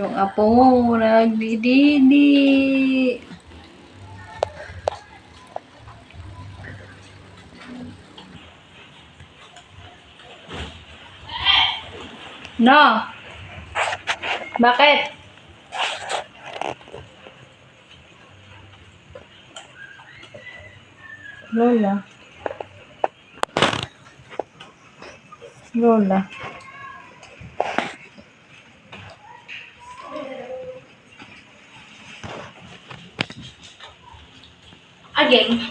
Yung apo mo, nagdididi. No. Bakit? Lola. Lola. Again.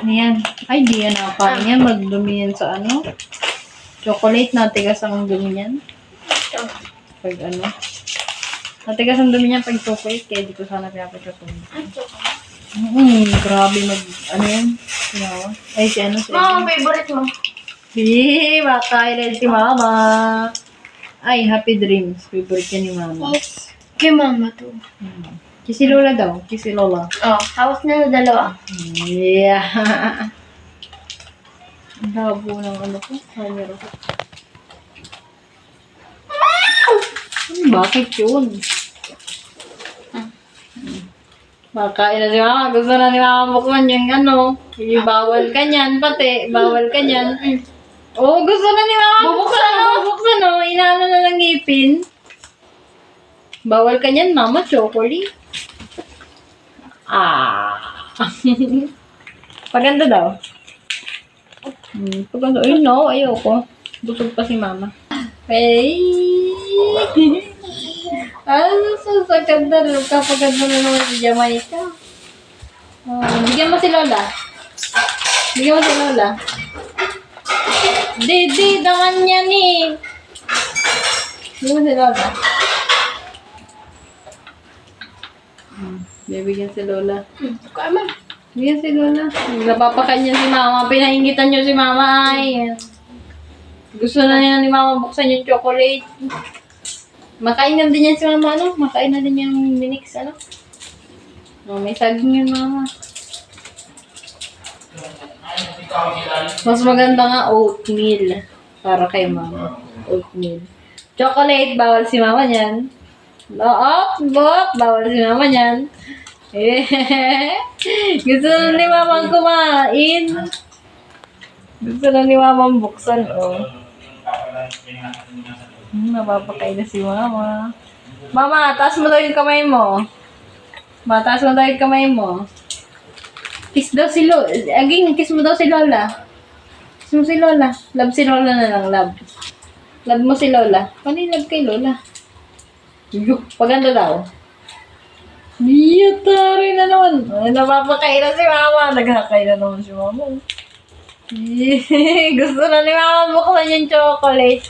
Ayan. Ay, di yan apa. Yan, magdumi yan sa ano. Chocolate, natigas ang dumi yan. Ito. Pag ano. Natigas ang dumi niya pag chocolate. Kaya di ko sana pinapa-chocolate. Ito. Grabe mag, ano yan? Sinawa. Ay, si ano, si Mama, favorite mo. Makain si Mama. Ay, Happy Dreams. Favorite yan ni Mama. Yes. Kay mama to. Kisi Lola daw. Kisi Lola. Oh, hawak na na dalawa. Yeah. Ang labo ng ano ko. Camera ko. Bakit yun? Makain na si Mama. Gusto na ni Mama buksan yung ano. Bawal ka niyan, pati. Bawal ka niyan. Oh, gusto na ni Mama. Bubuksan, no? Bubuksan, no? Inaano na ng ngipin. Bawal ka niyan, Mama. Chocolate. Paganda daw. Paganda. Ay, no. Ayoko. Busog pa si Mama. Hey! Ano sa ganda rin? Kapaganda na naman si Jamaica. Bigyan mo si Lola. Bigyan mo si Lola. Didi, dangan niya ni. Bigyan mo si Lola. Bibigyan si Lola. Kaya man. Bigyan si Lola. Napapakanyan si Mama. Pinahingitan niyo si Mama. Ay. Gusto na niya ni Mama buksan yung chocolate. Makain na din yan si Mama, ano? Makain na din yung minix, ano? Oh, may saging yun, Mama. Mas maganda nga oatmeal para kay Mama. Oatmeal. Chocolate, bawal si Mama niyan. Bawal si Mama niyan. Gusto na ni Mama kumain. Gusto na ni Mama buksan, oh. Napapakain na si Mama. Mama, taas mo daw yung kamay mo. Taas mo daw yung kamay mo. Kiss daw si Lola. Aging, kiss mo daw si Lola. Kiss mo si Lola. Love si Lola na lang, love. Love mo si Lola. Paano yung love kay Lola? Yuk, paganda daw. Tari na naman. Napapakain na si Mama. Naghakay na naman si Mama. Gusto na ni Mama buksan yung chocolate.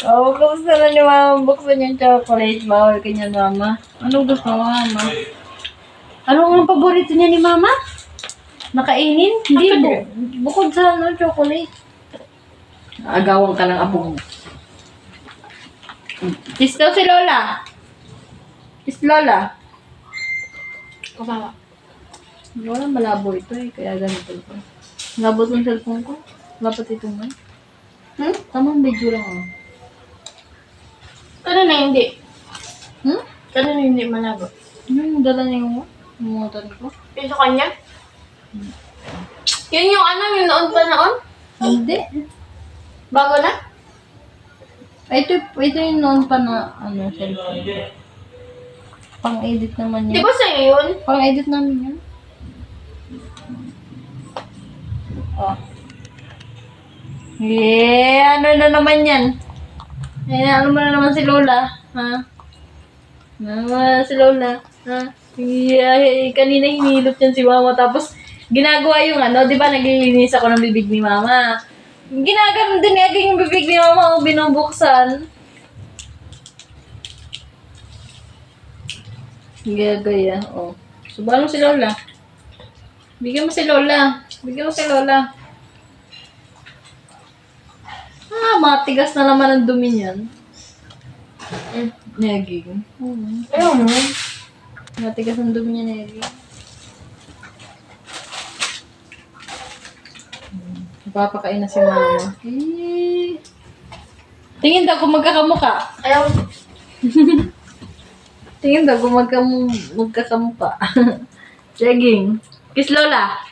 Oh, gusto na ni Mama buksan yung chocolate. Bawal ka niyan, Mama. Ano gusto mo, Mama? Ano ang paborito niya ni Mama? Nakainin? Hindi, bukod sa ano, chocolate. Agawan ka ng apo mo. Kiss daw si Lola. Kiss Lola. Kasawa. Wala, malabo ito eh. Kaya ganito ito. Labot ng cellphone ko. Labot ito nga. Tamang video lang oh. Kano na hindi? Kano na hindi malabo? Yung dala niya yung motor ko. Yung sa kanya? Yun yung ano, yung noon pa noon? Hindi. Bago na? Ito yung noon pa na ano, cellphone. Pang-edit naman Di yan. ba sa'yo yun? Pang-edit namin yan. Oh. Yeah, ano na naman yan? Ano mo na naman si Lola? Ha? Si Lola? Ha? Yeah, kanina hinilot yan si Mama tapos ginagawa yung ano, di ba naglilinis ako ng bibig ni Mama. Ginagawa din agad yung bibig ni Mama o binubuksan. Gagaya, oh. Subalo si Lola. Bigyan mo si Lola. Bigyan mo si Lola. Matigas na naman ang dumi niyan. Naging. Ayaw mo. Matigas ang dumi niya, Naging. Napapakain na si Mama. Tingin daw kung magkakamuka. Ayaw. Tingin daw kung magkakamuka. Saging. Kiss Lola.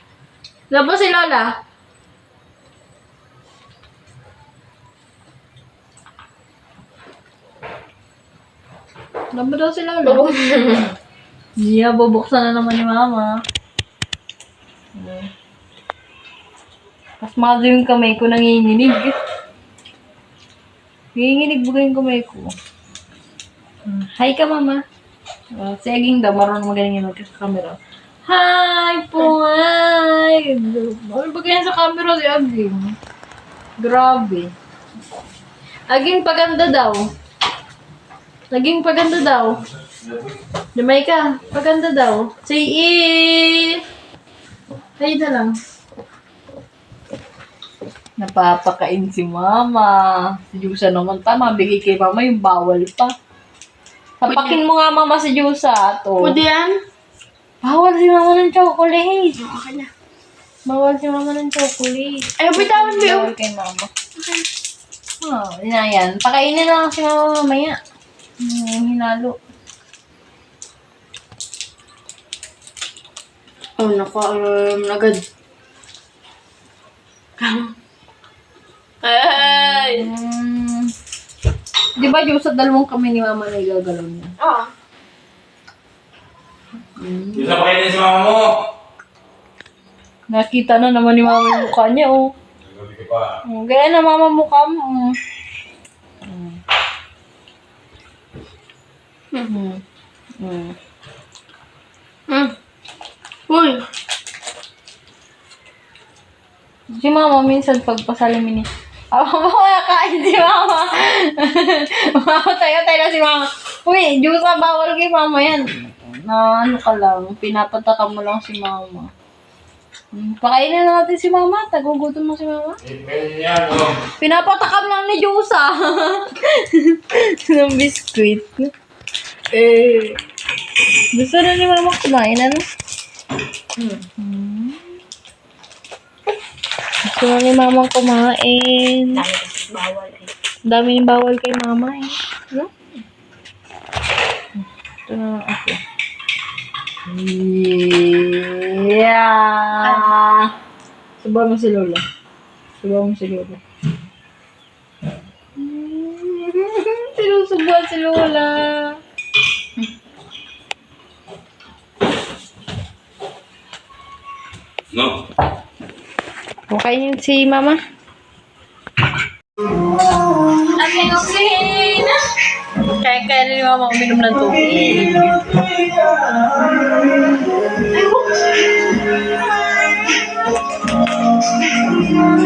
Labo si Lola. Labo daw si Lola. Bubog. Yeah, bubuksan na naman ni Mama. Mas mahal yung kamay ko nanginginig. Nanginginig ba yung kamay ko? Hi ka, Mama. Si Aging daw, marunong magaling yung magka-camera. Hi po, hi! Ano ba ganyan sa camera si Aging? Grabe. Aging paganda daw. Aging paganda daw. Jamaica, paganda daw. Say it! Hi na lang. Napapakain si Mama. Si Jusa naman tama. Bigay kay Mama yung bawal pa. Tapakin mo nga Mama si Jusa. To. Pwede yan? Bawal si Mama ng chocolate. Okay na. Bawal si Mama ng chocolate. Ayaw, bitawan mo yun. Bawal kay Mama. Oh, yun na yan. Pakainin na lang si Mama mamaya. Hinalo. Oh, naku, agad. Ay! Di ba Jusa, dalawang kami ni Mama na igagalaw niya? Oo. Gusto pa kayo si mama mo? Nakita na naman ni Mama yung mukha niya, oh. Gabi ka pa. Gaya na Mama mukha mo. Uy! Si Mama minsan pagpasalamin niya. Kain si Mama. Tayo na si Mama. Uy, Jusa, bawal kay Mama yan. Na ano ka lang, pinapataka mo lang si Mama. Pakainin na natin si Mama. Tagugutom mo si Mama. Meron yan, oh. Pinapatakam lang ni Jusa. Ng biskuit. Gusto na ni Mama kumain, ano? Gusto na ni Mama kumain. Dami kasi bawal eh. Dami yung bawal kay Mama eh. Ano? Ito na lang ako. Yeah! Subuhan mo si Lola. Subuhan mo si Lola. Sinusubuhan si Lola. No. Okay yun si Mama. Aking oksina! Kaya na ni Mama uminom ng tubig.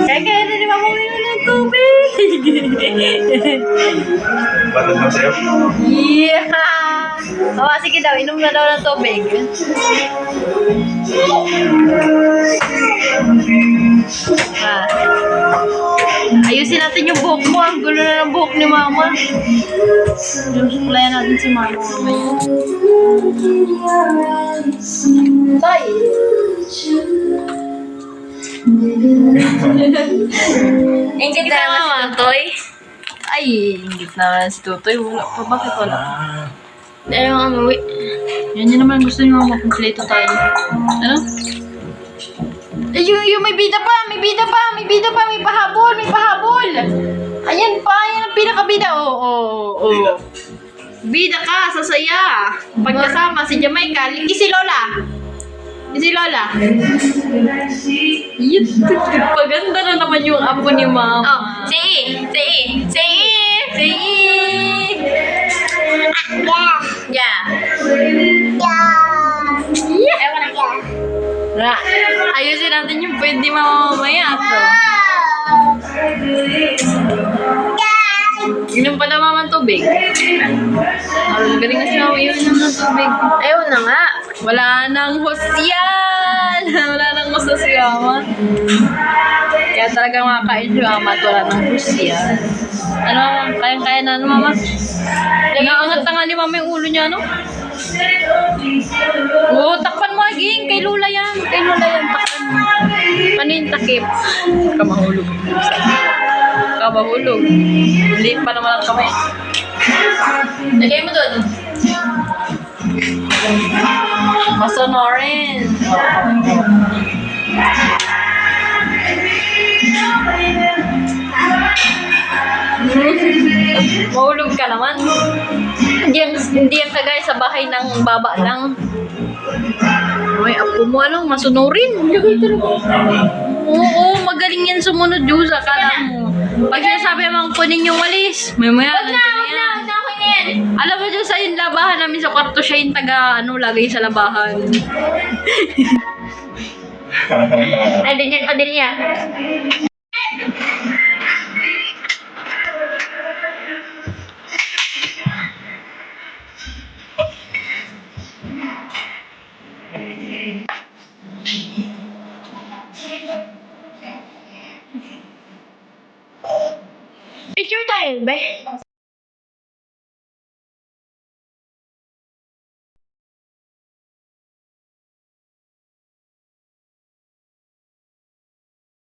Kaya na ni Mama uminom ng tubig. Ba't naman sa'yo? Yeah! Oh, sige daw, inom na daw ng tubig. Ayusin natin yung buhok mo. Ang gulo na ng buhok ni Mama. Suklayan natin si Mama mamaya. Tay! Ingit na Mama, Toy? Ay, ingit na si Tutoy. Wala pa. Bakit wala? Ayaw nga umuwi. Yan yun naman gusto niyo makumpleto tayo. Ano? Eh, yung may bida pa, may pahabol. Ayan pa, yan ang pinakabida. Oo. Bida ka, sasaya. Pagkasama si Jamaica, liki si Lola. Yun, paganda na naman yung apo ni Mama. Oh, say Yeah. Ewan na. Ayusin natin yung pwede ni Mama mamaya to. Inom pa na Mama ng tubig. Galing na si Mama inom ng tubig. Ayaw na nga. Wala nang husyan! Wala nang husya si Mama. Kaya talaga makakain si Mama at wala nang husyan. Ano, kayang-kaya na ano Mama? Naangat na nga ni Mama yung ulo niya, no? Oo, takpan mo aging. Kay Lola yan. Takpan mo. Ano yung takip? Baka mahulog. baka mahulog. Liit pa naman ang kamay. Lagay mo doon. Masonorin. Mahulog ka naman. Hindi yan kagaya sa bahay ng baba lang. Ay, apo mo ano, masunurin. Oo, magaling yan sumunod, Diyos. Akala mo. Pag sinasabi mong kunin yung walis, may maya, Wag na, wag na. Wag na ako yan. alam mo dyan sa yung labahan namin sa kwarto, siya yung taga, lagay sa labahan. Ay, din yan. O, din yan. Picture tayo, be.